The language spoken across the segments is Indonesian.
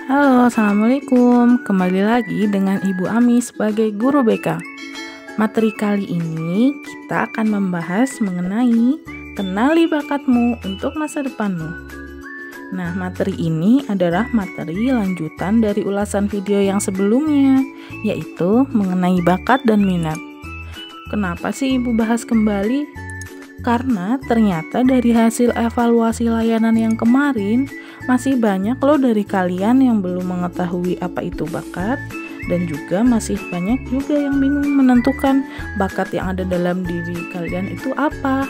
Halo, Assalamualaikum. Kembali lagi dengan Ibu Ami sebagai guru BK. Materi kali ini kita akan membahas mengenai kenali bakatmu untuk masa depanmu. Nah, materi ini adalah materi lanjutan dari ulasan video yang sebelumnya, yaitu mengenai bakat dan minat. Kenapa sih Ibu bahas kembali? Karena ternyata dari hasil evaluasi layanan yang kemarin, masih banyak loh dari kalian yang belum mengetahui apa itu bakat, dan juga masih banyak juga yang bingung menentukan bakat yang ada dalam diri kalian itu apa.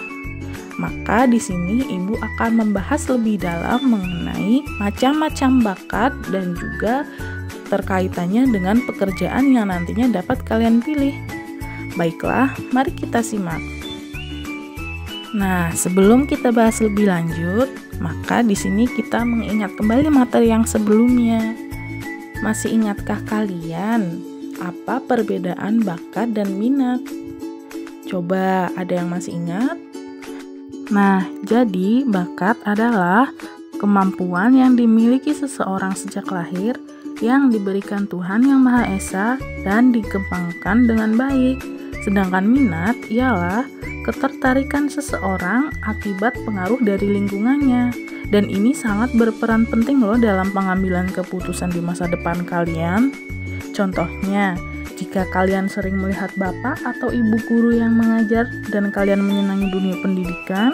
Maka di sini Ibu akan membahas lebih dalam mengenai macam-macam bakat dan juga terkaitannya dengan pekerjaan yang nantinya dapat kalian pilih. Baiklah, mari kita simak. Nah, sebelum kita bahas lebih lanjut, maka di sini kita mengingat kembali materi yang sebelumnya. Masih ingatkah kalian apa perbedaan bakat dan minat? Coba ada yang masih ingat? Nah, jadi bakat adalah kemampuan yang dimiliki seseorang sejak lahir yang diberikan Tuhan Yang Maha Esa dan dikembangkan dengan baik. Sedangkan minat ialah ketertarikan seseorang akibat pengaruh dari lingkungannya, dan ini sangat berperan penting loh dalam pengambilan keputusan di masa depan kalian. Contohnya, jika kalian sering melihat bapak atau ibu guru yang mengajar dan kalian menyenangi dunia pendidikan,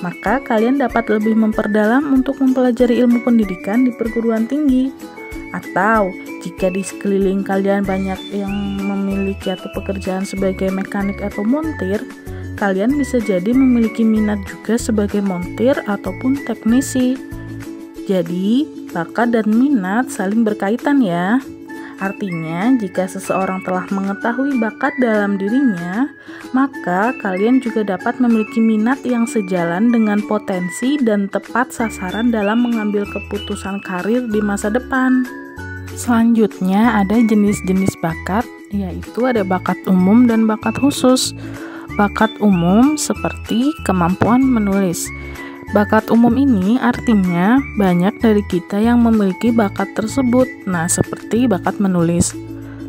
maka kalian dapat lebih memperdalam untuk mempelajari ilmu pendidikan di perguruan tinggi. Atau jika di sekeliling kalian banyak yang memiliki atau pekerjaan sebagai mekanik atau montir, kalian bisa jadi memiliki minat juga sebagai montir ataupun teknisi. Jadi, bakat dan minat saling berkaitan ya. Artinya, jika seseorang telah mengetahui bakat dalam dirinya, maka kalian juga dapat memiliki minat yang sejalan dengan potensi dan tepat sasaran dalam mengambil keputusan karir di masa depan. Selanjutnya ada jenis-jenis bakat, yaitu ada bakat umum dan bakat khusus. Bakat umum seperti kemampuan menulis. Bakat umum ini artinya banyak dari kita yang memiliki bakat tersebut. Nah, seperti bakat menulis.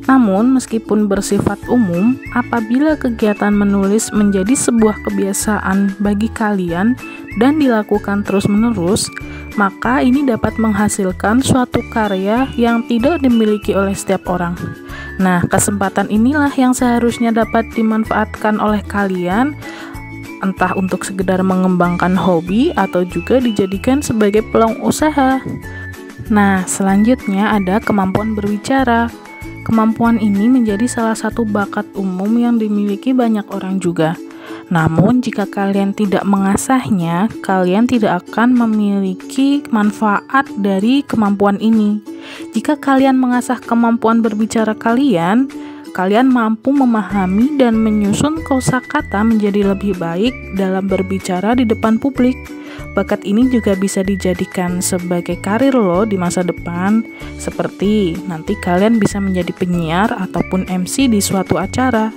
Namun, meskipun bersifat umum, apabila kegiatan menulis menjadi sebuah kebiasaan bagi kalian dan dilakukan terus-menerus, maka ini dapat menghasilkan suatu karya yang tidak dimiliki oleh setiap orang. Nah, kesempatan inilah yang seharusnya dapat dimanfaatkan oleh kalian, entah untuk sekedar mengembangkan hobi atau juga dijadikan sebagai peluang usaha. Nah, selanjutnya ada kemampuan berbicara. Kemampuan ini menjadi salah satu bakat umum yang dimiliki banyak orang juga. Namun, jika kalian tidak mengasahnya, kalian tidak akan memiliki manfaat dari kemampuan ini. Jika kalian mengasah kemampuan berbicara kalian mampu memahami dan menyusun kosakata menjadi lebih baik dalam berbicara di depan publik. Bakat ini juga bisa dijadikan sebagai karir loh di masa depan, seperti nanti kalian bisa menjadi penyiar ataupun MC di suatu acara.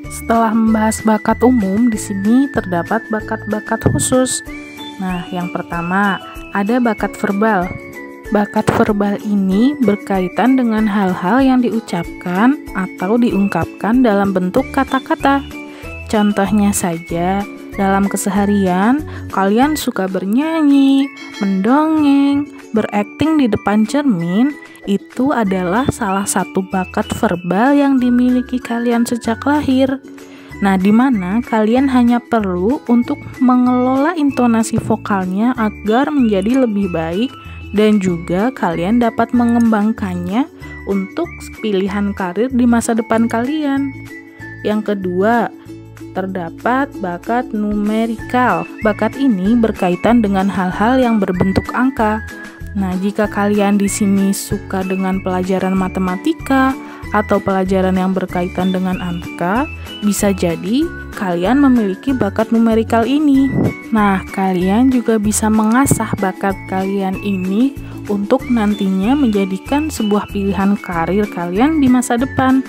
Setelah membahas bakat umum, di sini terdapat bakat-bakat khusus. Nah, yang pertama ada bakat verbal. Bakat verbal ini berkaitan dengan hal-hal yang diucapkan atau diungkapkan dalam bentuk kata-kata. Contohnya saja, dalam keseharian, kalian suka bernyanyi, mendongeng, berakting di depan cermin. Itu adalah salah satu bakat verbal yang dimiliki kalian sejak lahir. Nah, di mana kalian hanya perlu untuk mengelola intonasi vokalnya agar menjadi lebih baik, dan juga kalian dapat mengembangkannya untuk pilihan karir di masa depan kalian. Yang kedua, terdapat bakat numerikal. Bakat ini berkaitan dengan hal-hal yang berbentuk angka. Nah, jika kalian di sini suka dengan pelajaran matematika atau pelajaran yang berkaitan dengan angka, bisa jadi kalian memiliki bakat numerikal ini. Nah, kalian juga bisa mengasah bakat kalian ini untuk nantinya menjadikan sebuah pilihan karir kalian di masa depan.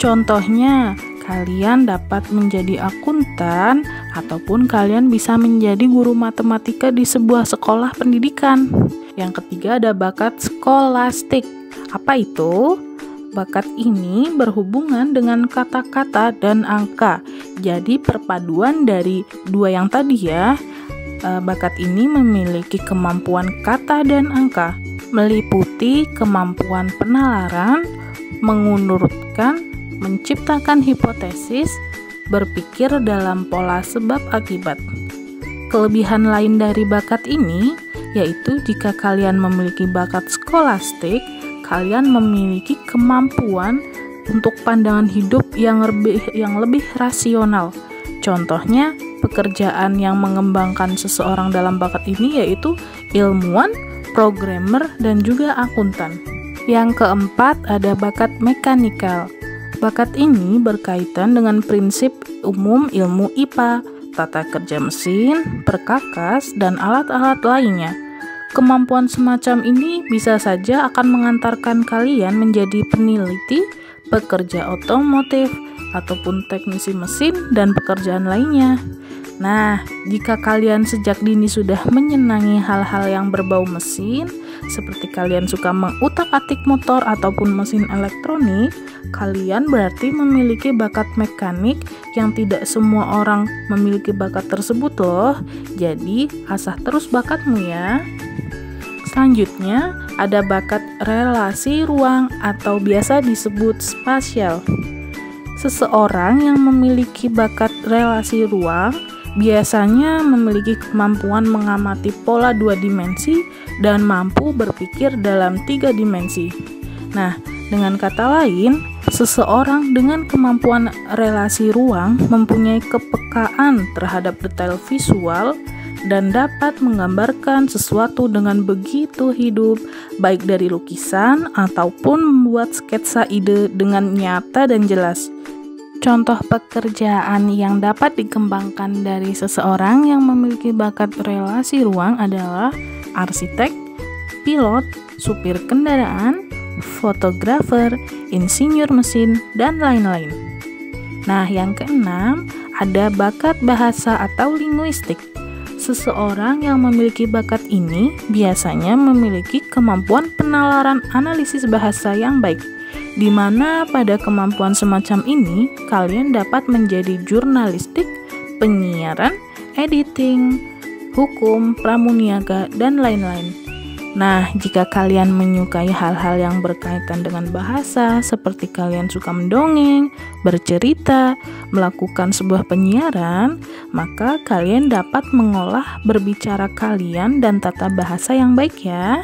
Contohnya, kalian dapat menjadi akuntan ataupun kalian bisa menjadi guru matematika di sebuah sekolah pendidikan. Yang ketiga ada bakat skolastik. Apa itu? Bakat ini berhubungan dengan kata-kata dan angka. Jadi perpaduan dari dua yang tadi ya. Bakat ini memiliki kemampuan kata dan angka, meliputi kemampuan penalaran, mengurutkan, menciptakan hipotesis, berpikir dalam pola sebab akibat. Kelebihan lain dari bakat ini yaitu jika kalian memiliki bakat skolastik, kalian memiliki kemampuan untuk pandangan hidup yang lebih rasional. Contohnya, pekerjaan yang mengembangkan seseorang dalam bakat ini yaitu ilmuwan, programmer, dan juga akuntan. Yang keempat ada bakat mekanikal. Bakat ini berkaitan dengan prinsip umum ilmu IPA, tata kerja mesin, perkakas, dan alat-alat lainnya. Kemampuan semacam ini bisa saja akan mengantarkan kalian menjadi peneliti, pekerja otomotif, ataupun teknisi mesin dan pekerjaan lainnya. Nah, jika kalian sejak dini sudah menyenangi hal-hal yang berbau mesin, seperti kalian suka mengutak-atik motor ataupun mesin elektronik, kalian berarti memiliki bakat mekanik yang tidak semua orang memiliki bakat tersebut loh. Jadi, asah terus bakatmu ya. Selanjutnya, ada bakat relasi ruang atau biasa disebut spasial. Seseorang yang memiliki bakat relasi ruang biasanya memiliki kemampuan mengamati pola 2 dimensi dan mampu berpikir dalam 3 dimensi. Nah, dengan kata lain, seseorang dengan kemampuan relasi ruang mempunyai kepekaan terhadap detail visual dan dapat menggambarkan sesuatu dengan begitu hidup, baik dari lukisan ataupun membuat sketsa ide dengan nyata dan jelas. Contoh pekerjaan yang dapat dikembangkan dari seseorang yang memiliki bakat relasi ruang adalah arsitek, pilot, supir kendaraan, fotografer, insinyur mesin, dan lain-lain. Nah, yang keenam, ada bakat bahasa atau linguistik. Seseorang yang memiliki bakat ini biasanya memiliki kemampuan penalaran analisis bahasa yang baik, di mana pada kemampuan semacam ini kalian dapat menjadi jurnalistik, penyiaran, editing, hukum, pramuniaga, dan lain-lain. Nah, jika kalian menyukai hal-hal yang berkaitan dengan bahasa, seperti kalian suka mendongeng, bercerita, melakukan sebuah penyiaran, maka kalian dapat mengolah berbicara kalian dan tata bahasa yang baik ya.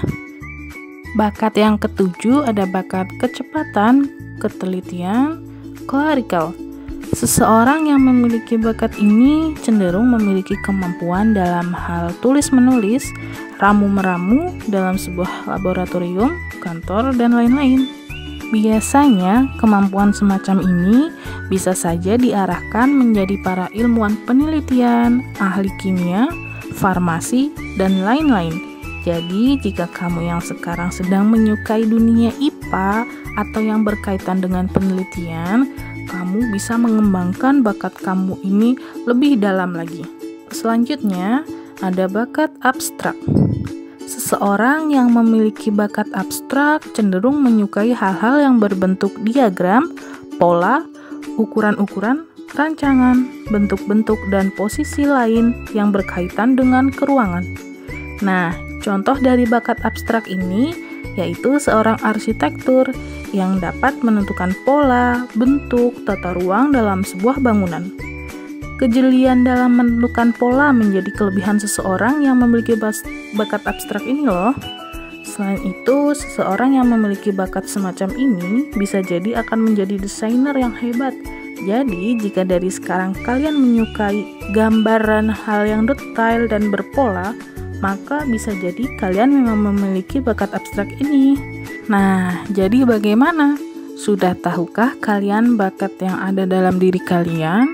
Bakat yang ketujuh ada bakat kecepatan, ketelitian, klerikal. Seseorang yang memiliki bakat ini cenderung memiliki kemampuan dalam hal tulis-menulis, ramu-meramu dalam sebuah laboratorium, kantor, dan lain-lain. Biasanya, kemampuan semacam ini bisa saja diarahkan menjadi para ilmuwan penelitian, ahli kimia, farmasi, dan lain-lain. Jadi, jika kamu yang sekarang sedang menyukai dunia IPA atau yang berkaitan dengan penelitian, kamu bisa mengembangkan bakat kamu ini lebih dalam lagi. Selanjutnya, ada bakat abstrak. Seseorang yang memiliki bakat abstrak cenderung menyukai hal-hal yang berbentuk diagram, pola, ukuran-ukuran, rancangan, bentuk-bentuk, dan posisi lain yang berkaitan dengan keruangan. Nah, contoh dari bakat abstrak ini yaitu seorang arsitektur yang dapat menentukan pola, bentuk, tata ruang dalam sebuah bangunan. Kejelian dalam menentukan pola menjadi kelebihan seseorang yang memiliki bakat abstrak ini loh. Selain itu, seseorang yang memiliki bakat semacam ini bisa jadi akan menjadi desainer yang hebat. Jadi, jika dari sekarang kalian menyukai gambaran hal yang detail dan berpola, maka bisa jadi kalian memang memiliki bakat abstrak ini. Nah, jadi bagaimana? Sudah tahukah kalian bakat yang ada dalam diri kalian?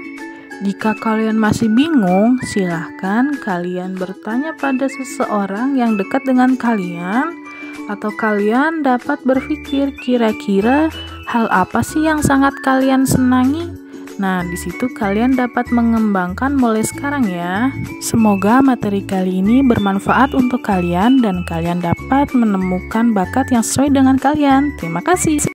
Jika kalian masih bingung, silahkan kalian bertanya pada seseorang yang dekat dengan kalian, atau kalian dapat berpikir kira-kira hal apa sih yang sangat kalian senangi. Nah, di situ kalian dapat mengembangkan mulai sekarang ya. Semoga materi kali ini bermanfaat untuk kalian dan kalian dapat menemukan bakat yang sesuai dengan kalian. Terima kasih.